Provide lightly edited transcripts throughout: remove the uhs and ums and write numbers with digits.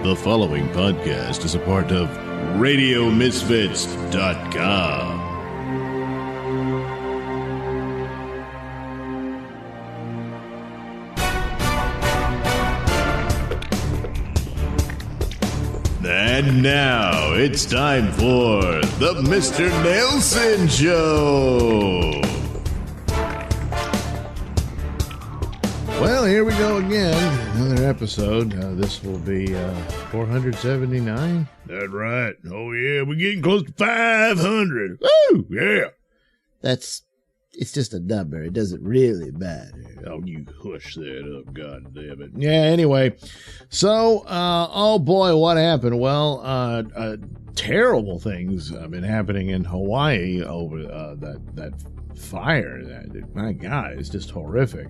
The following podcast is a part of RadioMisfits.com. And now it's time for the Mr. Nailsin Show. Well, here we go again. Another episode. This will be 479. That's right. Oh, yeah. We're getting close to 500. Woo! Yeah. It's just a number. It doesn't really matter. Oh, you hush that up. God damn it. Yeah, anyway. So, oh boy, what happened? Well, terrible things have been happening in Hawaii over that fire. My God, it's just horrific.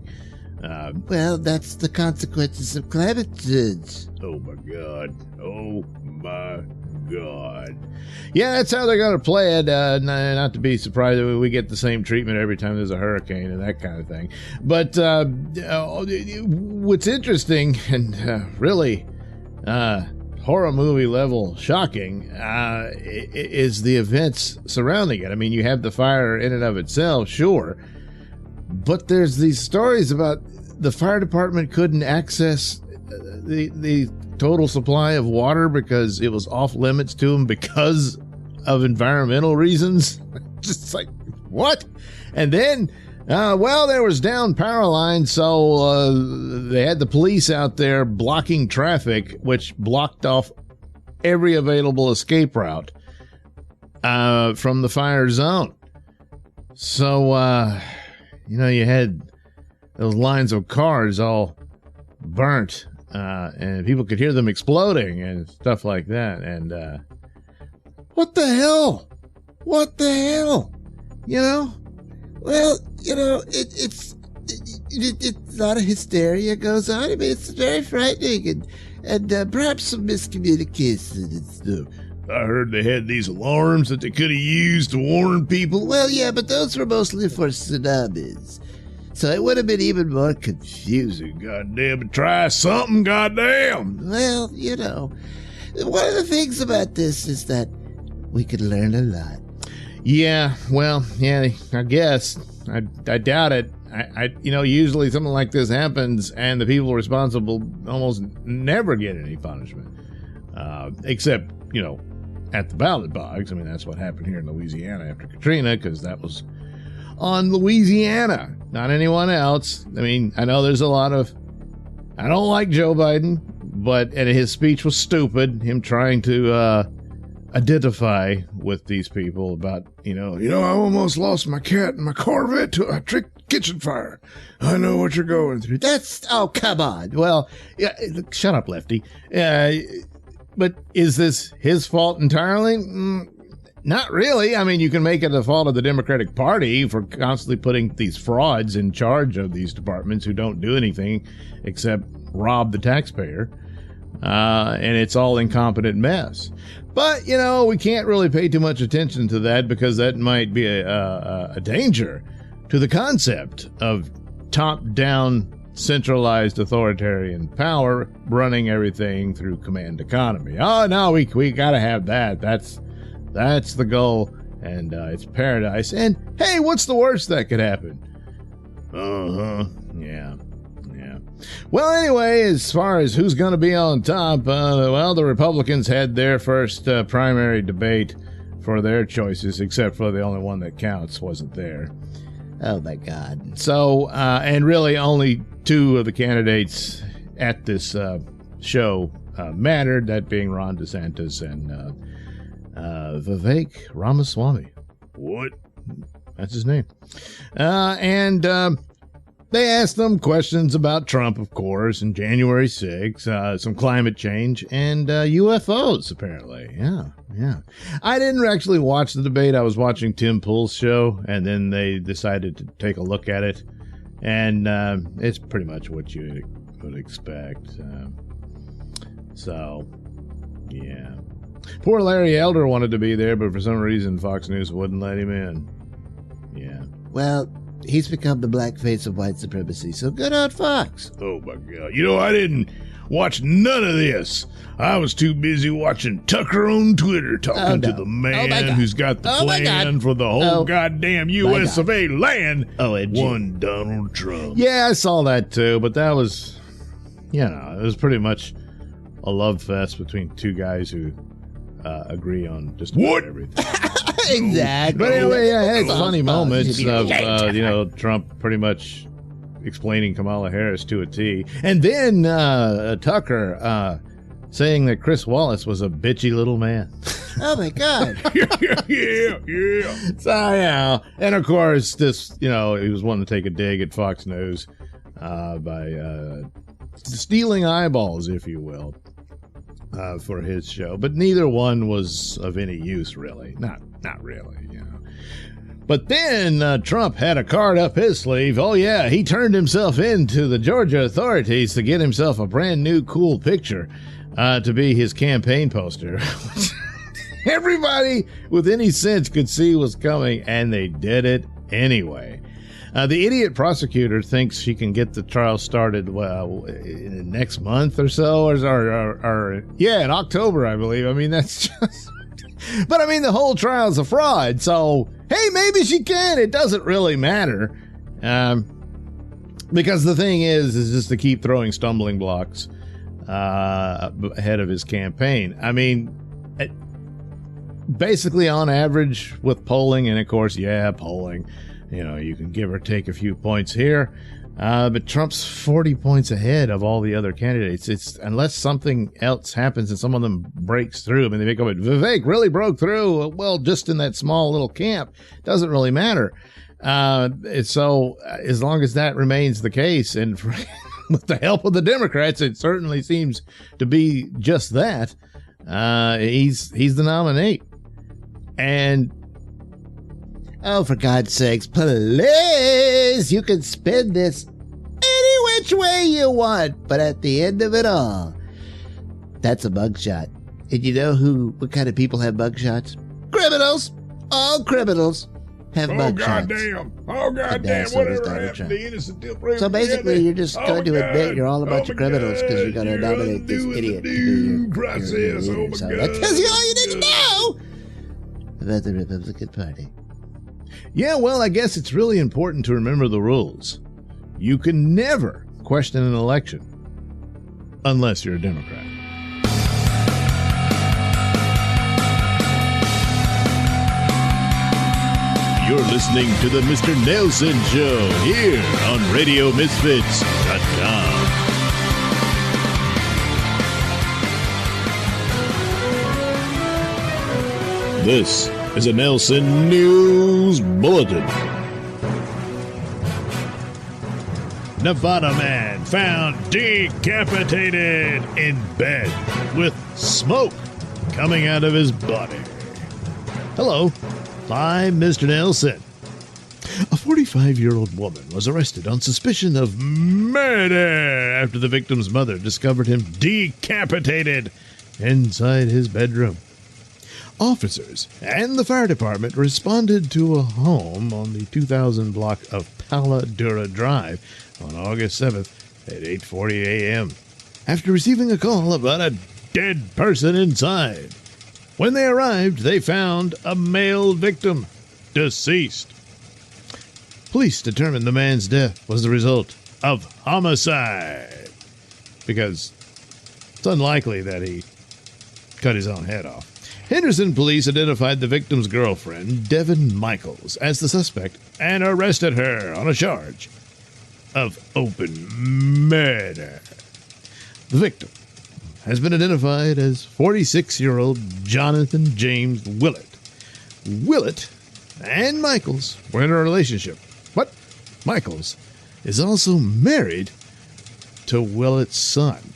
Well, that's the consequences of climate change. Oh, my God. Oh, my God. Yeah, that's how they're going to play it. Not to be surprised that we get the same treatment every time there's a hurricane and that kind of thing. But what's interesting and really horror movie level shocking is the events surrounding it. I mean, you have the fire in and of itself, sure. But there's these stories about the fire department couldn't access the total supply of water because it was off limits to them because of environmental reasons. Just like, what? And then, there was down power lines, so they had the police out there blocking traffic, which blocked off every available escape route from the fire zone. So, you had those lines of cars all burnt, and people could hear them exploding and stuff like that. And what the hell? What the hell? Well, it's a lot of hysteria goes on. I mean, it's very frightening and perhaps some miscommunication and stuff. I heard they had these alarms that they could have used to warn people. Well, yeah, but those were mostly for tsunamis. So it would have been even more confusing. Goddamn, try something, goddamn. Well, one of the things about this is that we could learn a lot. Yeah, well, yeah, I guess. I doubt it. Usually something like this happens and the people responsible almost never get any punishment. Except, at the ballot box. I mean, that's what happened here in Louisiana after Katrina, because that was on Louisiana, not anyone else. I mean, I know there's a lot of, I don't like Joe Biden, and his speech was stupid, him trying to identify with these people about, I almost lost my cat and my Corvette to a kitchen fire. I know what you're going through. Oh, come on. Well, yeah, shut up, Lefty. But is this his fault entirely? Not really. I mean, you can make it the fault of the Democratic Party for constantly putting these frauds in charge of these departments who don't do anything except rob the taxpayer. And it's all incompetent mess. But, we can't really pay too much attention to that because that might be a danger to the concept of top-down centralized authoritarian power running everything through command economy. Oh no, we gotta have that. That's the goal, and it's paradise. And hey, what's the worst that could happen? Yeah. Well, anyway, as far as who's gonna be on top, the Republicans had their first primary debate for their choices, except for the only one that counts wasn't there. Oh my God. So, and really only two of the candidates at this show mattered, that being Ron DeSantis and Vivek Ramaswamy. What? That's his name. And they asked them questions about Trump, of course, and January 6th, some climate change, and UFOs, apparently. Yeah. I didn't actually watch the debate. I was watching Tim Pool's show, and then they decided to take a look at it. And it's pretty much what you would expect. So, yeah. Poor Larry Elder wanted to be there, but for some reason Fox News wouldn't let him in. Yeah. Well, he's become the black face of white supremacy, so good on Fox. Oh, my God. I didn't watched none of this. I was too busy watching Tucker on Twitter talking to the man who's got the plan for the whole goddamn U.S. of A. land. One Donald Trump. Yeah, I saw that too, but that was, it was pretty much a love fest between two guys who agree on just about everything. Exactly. But anyway, I had funny moments of, Trump pretty much explaining Kamala Harris to a T. And then Tucker saying that Chris Wallace was a bitchy little man. Oh, my God. Yeah. So, and of course, this, he was wanting to take a dig at Fox News by stealing eyeballs, if you will, for his show. But neither one was of any use, really. Not really, But then Trump had a card up his sleeve. Oh, yeah, he turned himself in to the Georgia authorities to get himself a brand new cool picture to be his campaign poster. Everybody with any sense could see was coming, and they did it anyway. The idiot prosecutor thinks she can get the trial started in next month or so, or in October, I believe. I mean, that's just... But I mean, the whole trial's a fraud, so hey, maybe she can. It doesn't really matter, because the thing is just to keep throwing stumbling blocks ahead of his campaign. I mean, basically on average with polling, and of course, polling, you can give or take a few points here, but Trump's 40 points ahead of all the other candidates. It's unless something else happens and some of them breaks through. I mean, they make up, Vivek really broke through. Well, just in that small little camp, doesn't really matter. So as long as that remains the case, and with the help of the Democrats, it certainly seems to be just that. He's the nominee. And oh, for God's sakes, please, you can spin this any which way you want, but at the end of it all, that's a mugshot. And you know what kind of people have mugshots? Criminals! All criminals have mugshots. Oh, goddamn, whatever happened to the innocent till proven So basically, guilty? you're just going to admit you're all a bunch of criminals because you're going to nominate this idiot to be your process. leader. So that tells you all you need to know about the Republican Party. yeah, well, I guess it's really important to remember the rules. You can never question an election unless you're a Democrat. You're listening to the Mr. Nailsin Show here on RadioMisfits.com. This is a Nailsin News Bulletin. Nevada man found decapitated in bed with smoke coming out of his body. Hello, I'm Mr. Nailsin. A 45-year-old woman was arrested on suspicion of murder after the victim's mother discovered him decapitated inside his bedroom. Officers and the fire department responded to a home on the 2000 block of Pala Dura Drive on August 7th at 8:40 a.m. after receiving a call about a dead person inside. When they arrived, they found a male victim, deceased. Police determined the man's death was the result of homicide, because it's unlikely that he cut his own head off. Henderson police identified the victim's girlfriend, Devin Michaels, as the suspect and arrested her on a charge of open murder. The victim has been identified as 46-year-old Jonathan James Willett. Willett and Michaels were in a relationship, but Michaels is also married to Willett's son.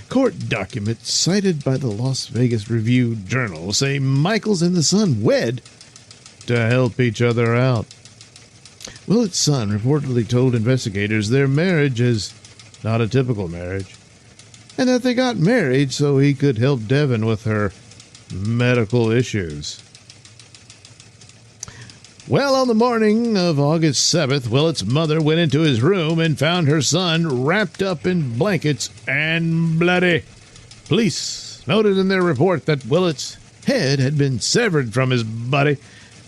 Court documents cited by the Las Vegas Review-Journal say Michaels and the son wed to help each other out. Willett's son reportedly told investigators their marriage is not a typical marriage, and that they got married so he could help Devin with her medical issues. Well, on the morning of August 7th, Willett's mother went into his room and found her son wrapped up in blankets and bloody. Police noted in their report that Willett's head had been severed from his body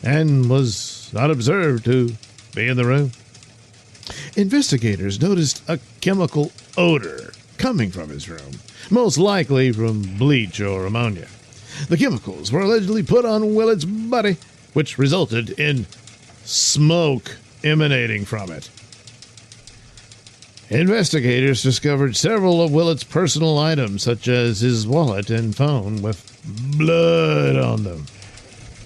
and was not observed to be in the room. Investigators noticed a chemical odor coming from his room, most likely from bleach or ammonia. The chemicals were allegedly put on Willett's body, which resulted in smoke emanating from it. Investigators discovered several of Willett's personal items, such as his wallet and phone, with blood on them.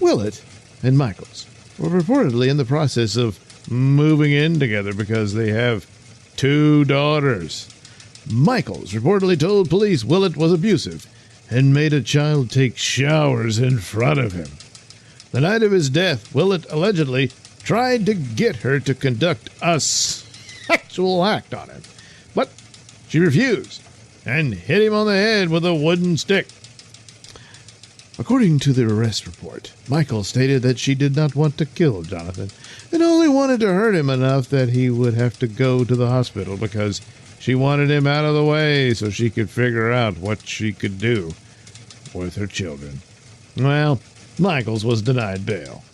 Willett and Michaels were reportedly in the process of moving in together because they have 2 daughters. Michaels reportedly told police Willett was abusive and made a child take showers in front of him. The night of his death, Willett allegedly tried to get her to conduct a sexual act on him, but she refused and hit him on the head with a wooden stick. According to the arrest report, Michael stated that she did not want to kill Jonathan and only wanted to hurt him enough that he would have to go to the hospital because she wanted him out of the way so she could figure out what she could do with her children. Well, Michaels was denied bail.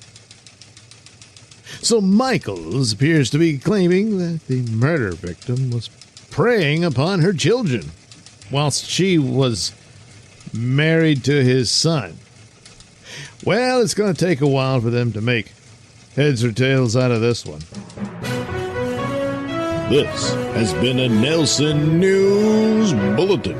So Michaels appears to be claiming that the murder victim was preying upon her children whilst she was married to his son. Well, it's going to take a while for them to make heads or tails out of this one. This has been a Nailsin News Bulletin.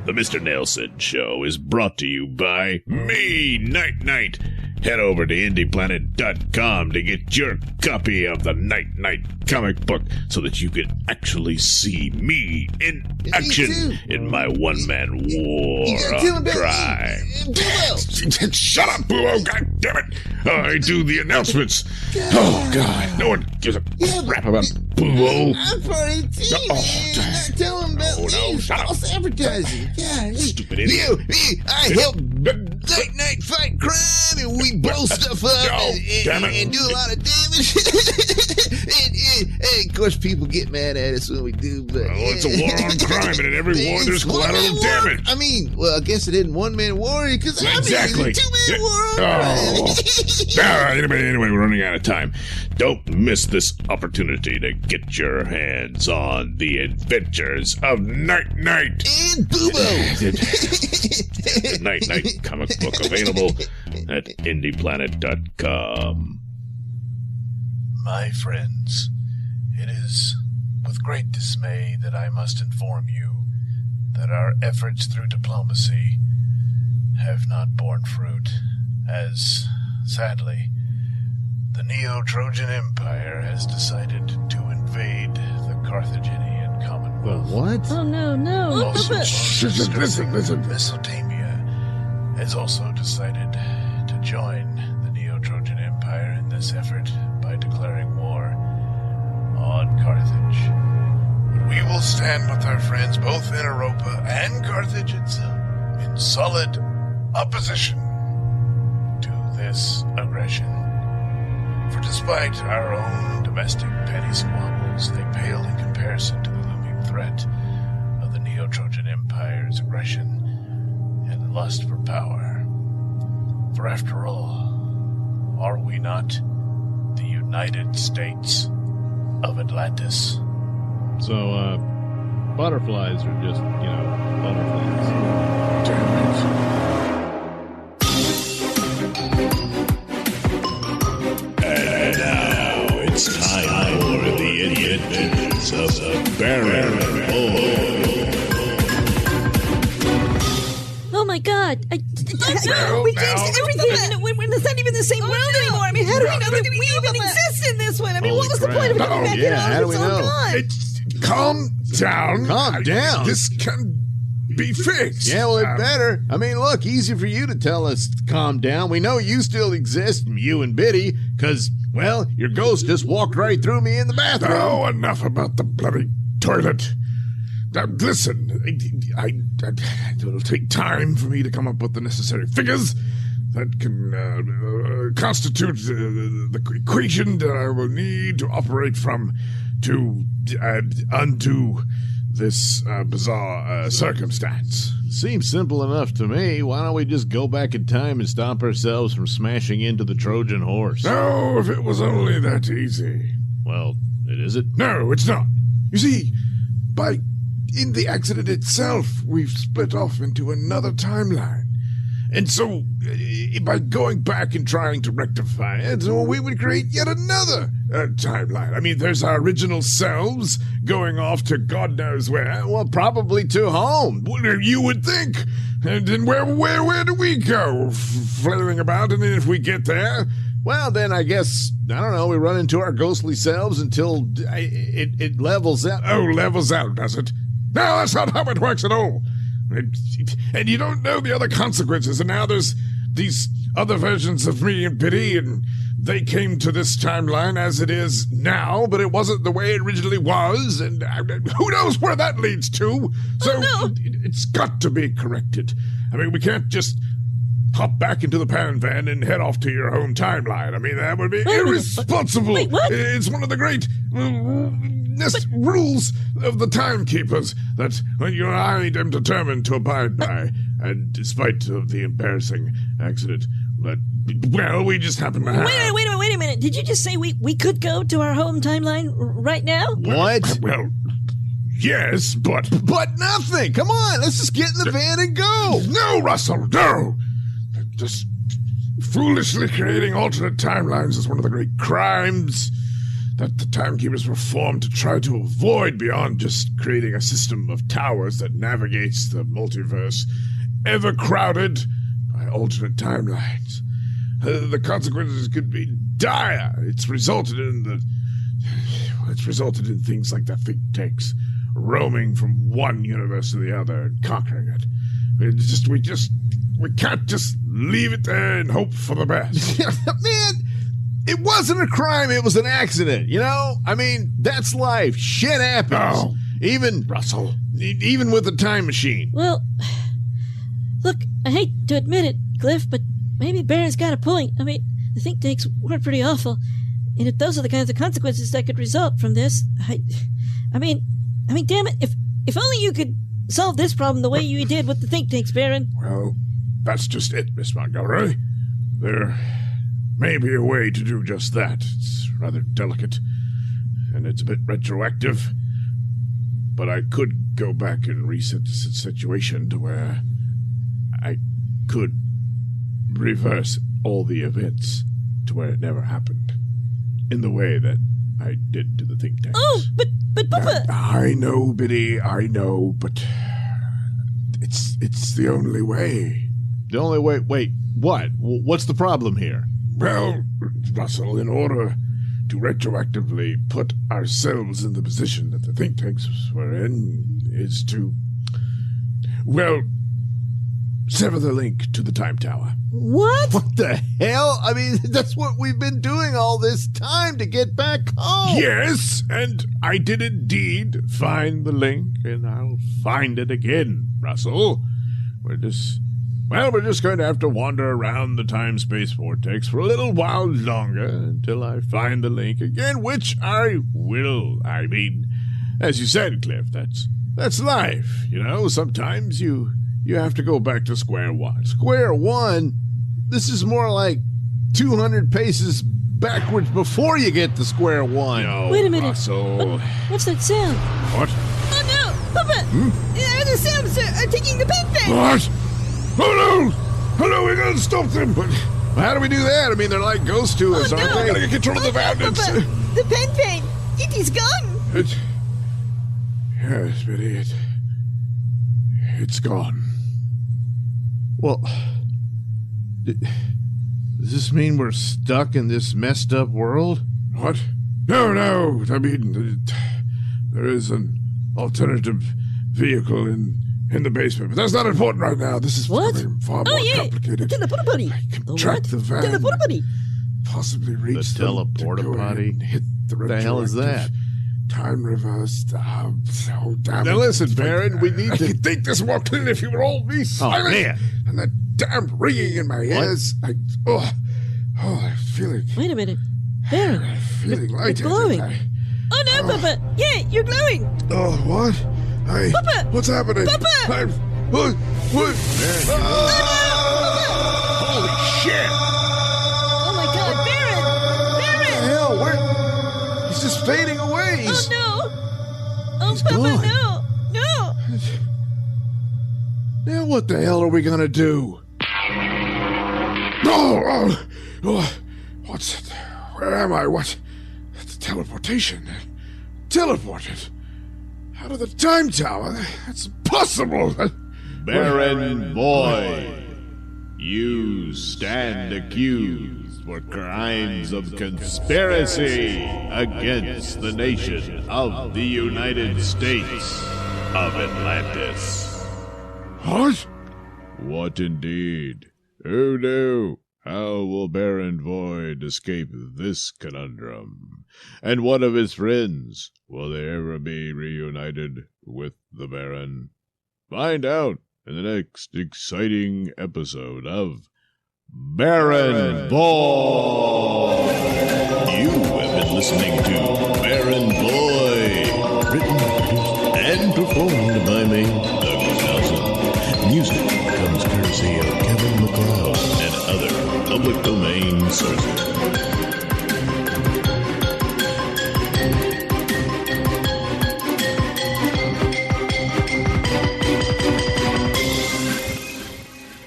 The Mr. Nailsin Show is brought to you by me, Night Knight. Head over to IndiePlanet.com to get your copy of the Night Knight comic book so that you can actually see me in action in my one-man war of crime. Shut up, Boo-o, God damn it! I do the announcements. Oh, God, no one gives a crap about Boo-o. I'm part of the team, tell him about false advertising. Yeah, Stupid idiot. I help Night Knight fight crime, and we blow stuff up and do a lot of damage. and of course, people get mad at us when we do. But it's a war on crime, and in every war there's collateral damage. I mean, well, I guess it isn't one-man war because exactly. It's a two-man war on crime. Anyway, we're running out of time. Don't miss this opportunity to get your hands on the adventures of Night Knight And Boobo. The Night Knight comic book available at IndiePlanet.com. My friends, it is with great dismay that I must inform you that our efforts through diplomacy have not borne fruit, as, sadly, the Neo-Trojan Empire has decided to invade the Carthaginian Commonwealth. What? Oh, no. Also, Listen. Mesopotamia has also decided to join the Neo-Trojan Empire in this effort by declaring war on Carthage. But we will stand with our friends both in Europa and Carthage itself in solid opposition to this aggression. For despite our own domestic petty squabbles, they pale in comparison to the looming threat of the Neo-Trojan Empire's aggression and lust for power. For after all, are we not the United States of Atlantis? So, butterflies are just, butterflies. Damn it. And now it's time for the adventures of the Baron Boy. Oh my God! We changed everything. We're not even the same world anymore. I mean, how do we know that we even exist in this one? I mean, what was the point of it coming back in? How do we know? Calm down. Calm down. This can be fixed. Yeah, well, it better. I mean, look, easy for you to tell us to calm down. We know you still exist, you and Biddy, because, well, your ghost just walked right through me in the bathroom. Oh, enough about the bloody toilet. Listen, it'll take time for me to come up with the necessary figures that can constitute the equation that I will need to operate from to undo this bizarre circumstance. Seems simple enough to me. Why don't we just go back in time and stop ourselves from smashing into the Trojan horse? No, if it was only that easy. Well, it isn't. No, it's not. You see, in the accident itself, we've split off into another timeline. And so, by going back and trying to rectify it, we would create yet another timeline. I mean, there's our original selves going off to God knows where. Well, probably to home. You would think. And then where do we go? Flailing about, and then if we get there... Well, then I guess, I don't know, we run into our ghostly selves until it levels out. Oh, levels out, does it? No, that's not how it works at all. And you don't know the other consequences, and now there's these other versions of me and Biddy, and they came to this timeline as it is now, but it wasn't the way it originally was, and who knows where that leads to? So it's got to be corrected. I mean, we can't just hop back into the pan van and head off to your home timeline. I mean, that would be irresponsible. Wait, what? It's one of the great rules of the timekeepers that you and I am determined to abide by, and despite of the embarrassing accident. But, well, we just happen to have... Wait a minute. Did you just say we could go to our home timeline right now? What? Well, yes, but... But nothing! Come on, let's just get in the van and go! No, Russell, no! Just foolishly creating alternate timelines is one of the great crimes that the timekeepers were formed to try to avoid beyond just creating a system of towers that navigates the multiverse, ever crowded by alternate timelines. The consequences could be dire. It's resulted in things like the think tanks roaming from one universe to the other and conquering it. We can't just leave it there and hope for the best. Man, it wasn't a crime, it was an accident, you know? I mean, that's life. Shit happens. Oh, even with a time machine. Well, look, I hate to admit it, Cliff, but maybe Baron's got a point. I mean, the think tanks were pretty awful. And if those are the kinds of consequences that could result from this, I mean, damn it, if only you could solve this problem the way you did with the think tanks, Baron. Well, that's just it, Miss Montgomery. There may be a way to do just that. It's rather delicate, and it's a bit retroactive. But I could go back and reset the situation to where I could reverse all the events to where it never happened, in the way that I did to the think tanks. Oh, but Papa... I know, Biddy, I know, but it's the only way. The only way... Wait, what? What's the problem here? Well, Russell, in order to retroactively put ourselves in the position that the think tanks were in, is to, well, sever the link to the time tower. What? What the hell? I mean, that's what we've been doing all this time to get back home. Yes, and I did indeed find the link, and I'll find it again, Russell. We're just going to have to wander around the time-space vortex for a little while longer until I find the link again, which I will. I mean, as you said, Cliff, that's life, you know? Sometimes you have to go back to square one. Square one? This is more like 200 paces backwards before you get to square one. No, wait a minute. Russell. What's that sound? What? Oh, no! Papa! The sounds are taking the pen thing! What? Oh, no, we gotta stop them. But how do we do that? I mean, they're like ghosts to us, aren't they? We gotta get control of the bandits. Papa, the pen thing! It is gone! Yes, Biddy, it's gone. Well, does this mean we're stuck in this messed up world? What? No. I mean, there is an alternative vehicle in the basement, but that's not important right now. This is what? Far more complicated. Teleporter buddy. I can track the van. Teleporter buddy. Possibly reach the teleporter potty. Hit the what the hell is that? Time reversed. Oh, damn Now it. listen, Baron, we need I to... could think this more clearly if you would all be silent. man. And that damn ringing in my ears. I'm feeling... Wait a minute. Baron, I'm feeling you're lightheaded. glowing. Oh no, Papa! Yeah, you're glowing! Oh, what? Papa! What's happening? Papa! What? Holy shit! Oh my god, Baron! Hell, he's just fading away. Oh no! Oh, Papa, gone. no! Now what the hell are we gonna do? What's it? Where am I? What? It's teleportation. Teleported. Out of the time tower. That's impossible. Baron Boy, you stand accused for crimes of conspiracy against the nation of the United States of Atlantis. What? What indeed? Oh no. How will Baron Void escape this conundrum? And what of his friends? Will they ever be reunited with the Baron? Find out in the next exciting episode of Baron Boy. You have been listening to Baron Boy, Written, produced, and performed by me, Douglas Nailsin. Music comes courtesy of Kevin MacLeod and other public domain sources.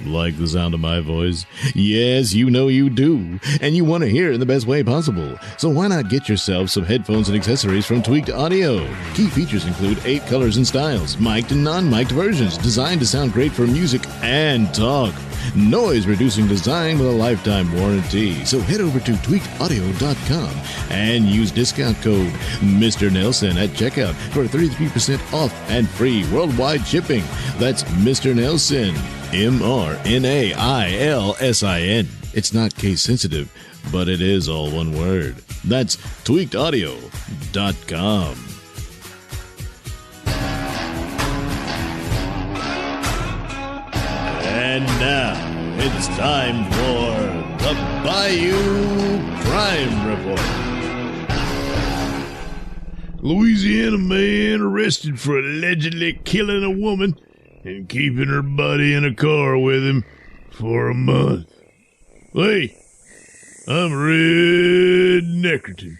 Like the sound of my voice? Yes, you know you do. And you want to hear it in the best way possible. So why not get yourself some headphones and accessories from Tweaked Audio? Key features include 8 colors and styles, mic'd and non-mic'd versions, designed to sound great for music and talk. Noise-reducing design with a lifetime warranty. So head over to tweakedaudio.com and use discount code Mr. Nailsin at checkout for 33% off and free worldwide shipping. That's Mr. Nailsin. MRNAILSIN. It's not case sensitive, but it is all one word. That's tweakedaudio.com. And now it's time for the Bayou Crime Report. Louisiana man arrested for allegedly killing a woman and keeping her body in a car with him for a month. Hey, I'm Red Neckerton.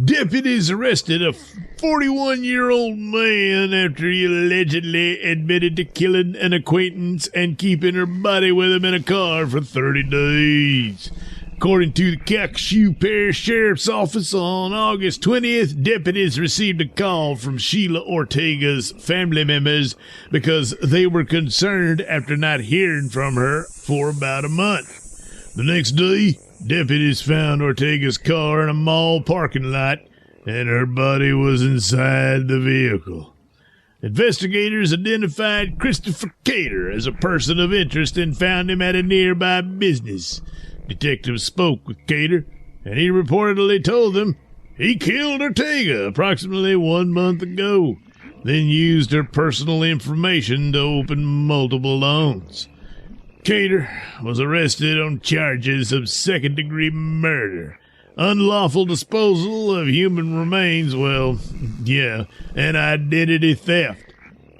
Deputies arrested a 41-year-old man after he allegedly admitted to killing an acquaintance and keeping her body with him in a car for 30 days. According to the Calcasieu Parish Sheriff's Office, on August 20th, deputies received a call from Sheila Ortega's family members because they were concerned after not hearing from her for about a month. The next day, deputies found Ortega's car in a mall parking lot, and her body was inside the vehicle. Investigators identified Christopher Cater as a person of interest and found him at a nearby business. Detectives spoke with Cater, and he reportedly told them he killed Ortega approximately 1 month ago, then used her personal information to open multiple loans. Cater was arrested on charges of second-degree murder, unlawful disposal of human remains, and identity theft.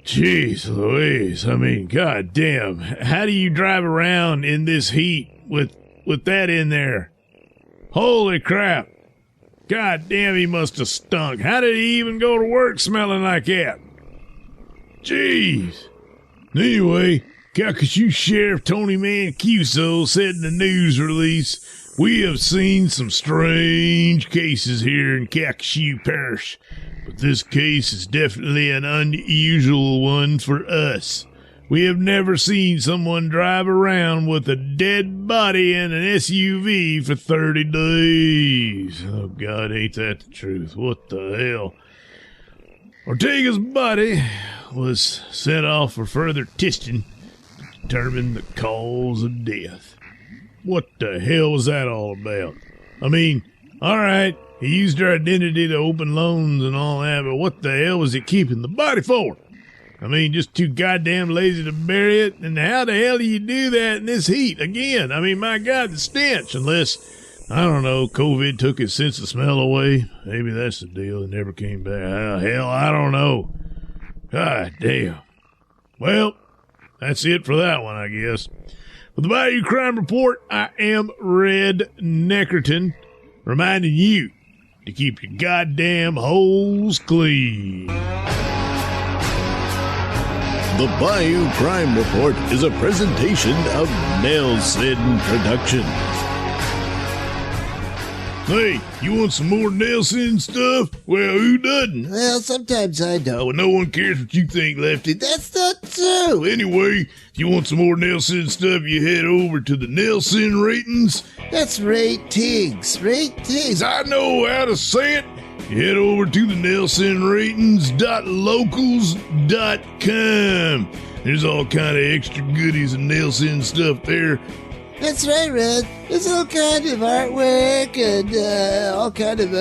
Jeez Louise, I mean, goddamn, how do you drive around in this heat with that in there? Holy crap. God damn, he must have stunk. How did he even go to work smelling like that? Jeez. Anyway, Calcasieu Sheriff Tony Mancuso said in the news release, "We have seen some strange cases here in Calcasieu Parish, but this case is definitely an unusual one for us. We have never seen someone drive around with a dead body in an SUV for 30 days. Oh, God, ain't that the truth? What the hell? Ortega's body was sent off for further testing to determine the cause of death. What the hell was that all about? I mean, all right, He used her identity to open loans and all that, but what the hell was he keeping the body for? I mean, just too goddamn lazy to bury it? And how the hell do you do that in this heat? Again, I mean, my God, the stench. Unless, I don't know, COVID took his sense of smell away. Maybe that's the deal. It never came back. Hell, I don't know. God damn. Well, that's it for that one, I guess. With the Bayou Crime Report, I am Red Neckerton, reminding you to keep your goddamn holes clean. The Bayou Crime Report is a presentation of Nailsin Productions. Hey, you want some more Nailsin stuff? Well, who doesn't? Well, sometimes I don't. Well, no one cares what you think, Lefty. That's not true. Anyway, if you want some more Nailsin stuff, you head over to the Nailsin ratings. That's ratings. Ratings. I know how to say it. You head over to the nailsinratings.locals.com. There's all kind of extra goodies and Nailsin stuff there. That's right, Red. There's all kind of artwork and all kind of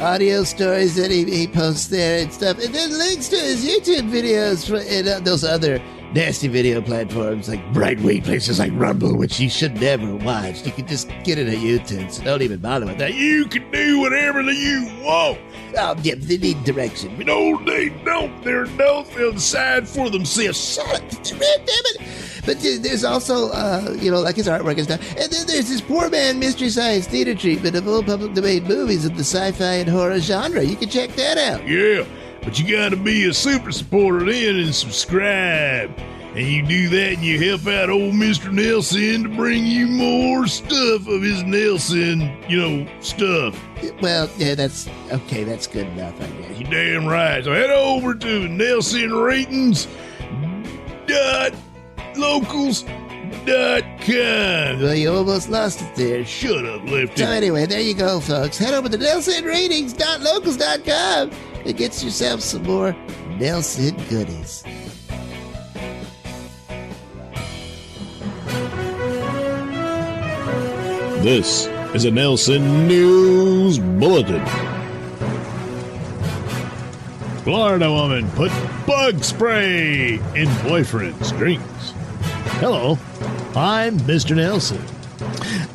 audio stories that he posts there and stuff. And then links to his YouTube videos and those other nasty video platforms like Brightway, places like Rumble, which you should never watch. You can just get it on YouTube, so don't even bother with that. You can do whatever you want. Oh, yeah, they need direction. No, they don't. They're adults. They'll decide for themselves. Shut up, Red, damn it. But there's also, like his artwork and stuff. And then there's this poor man Mystery Science Theater treatment of old public domain movies of the sci-fi and horror genre. You can check that out. Yeah, but you gotta be a super supporter then and subscribe. And you do that and you help out old Mr. Nailsin to bring you more stuff of his Nailsin, stuff. Well, yeah, that's okay. That's good enough, I guess. You're damn right. So head over to nailsinratings.locals.com. Well, you almost lost it there. Shut up, Lefty. So anyway, there you go, folks. Head over to nailsinratings.locals.com and get yourself some more Nailsin goodies. This is a Nailsin News Bulletin. Florida woman put bug spray in boyfriend's drinks. Hello, I'm Mr. Nailsin.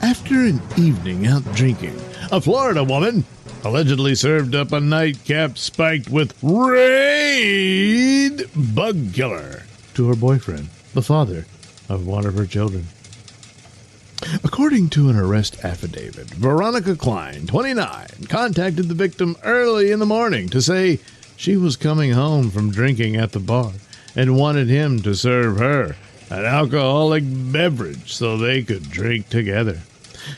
After an evening out drinking, a Florida woman allegedly served up a nightcap spiked with Raid bug killer to her boyfriend, the father of one of her children. According to an arrest affidavit, Veronica Klein, 29, contacted the victim early in the morning to say she was coming home from drinking at the bar and wanted him to serve her an alcoholic beverage so they could drink together.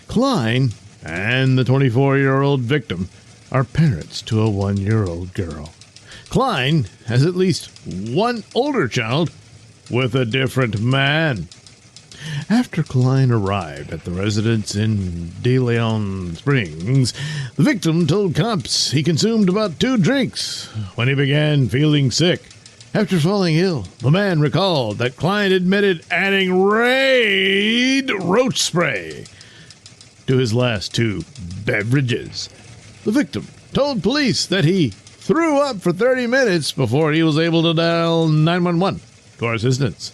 Klein and the 24-year-old victim are parents to a 1-year-old girl. Klein has at least one older child with a different man. After Klein arrived at the residence in De Leon Springs, the victim told cops he consumed about 2 drinks when he began feeling sick. After falling ill, the man recalled that Klein admitted adding Raid roach spray to his last 2 beverages. The victim told police that he threw up for 30 minutes before he was able to dial 911 for assistance.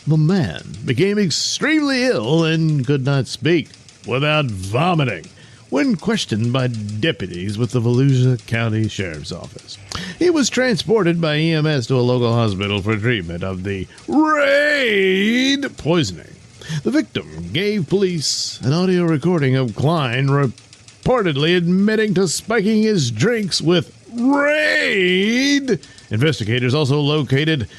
The man became extremely ill and could not speak without vomiting when questioned by deputies with the Volusia County Sheriff's Office. He was transported by EMS to a local hospital for treatment of the Raid poisoning. The victim gave police an audio recording of Klein reportedly admitting to spiking his drinks with Raid. Investigators also located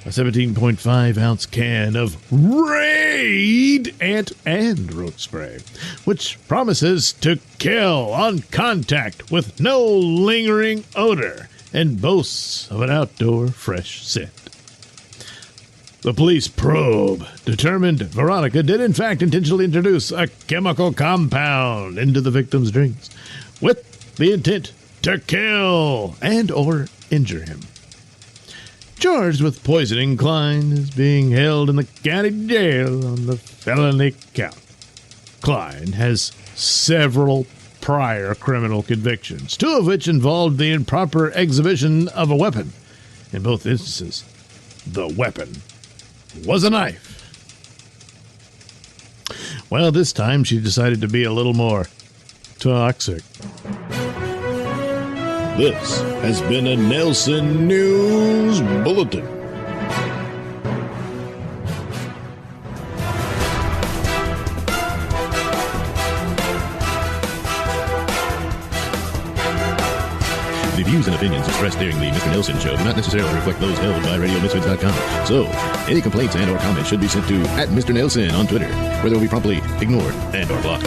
a 17.5-ounce can of Raid ant and roach spray, which promises to kill on contact with no lingering odor and boasts of an outdoor fresh scent. The police probe determined Veronica did in fact intentionally introduce a chemical compound into the victim's drinks with the intent to kill and or injure him. Charged with poisoning, Klein is being held in the county jail on the felony count. Klein has several prior criminal convictions, 2 of which involved the improper exhibition of a weapon. In both instances, the weapon was a knife. Well, this time she decided to be a little more toxic. This has been a Nailsin News Bulletin. The views and opinions expressed during the Mr. Nailsin Show do not necessarily reflect those held by RadioMisfits.com. So, any complaints and or comments should be sent to @Mr. Nailsin on Twitter, where they will be promptly ignored and or blocked.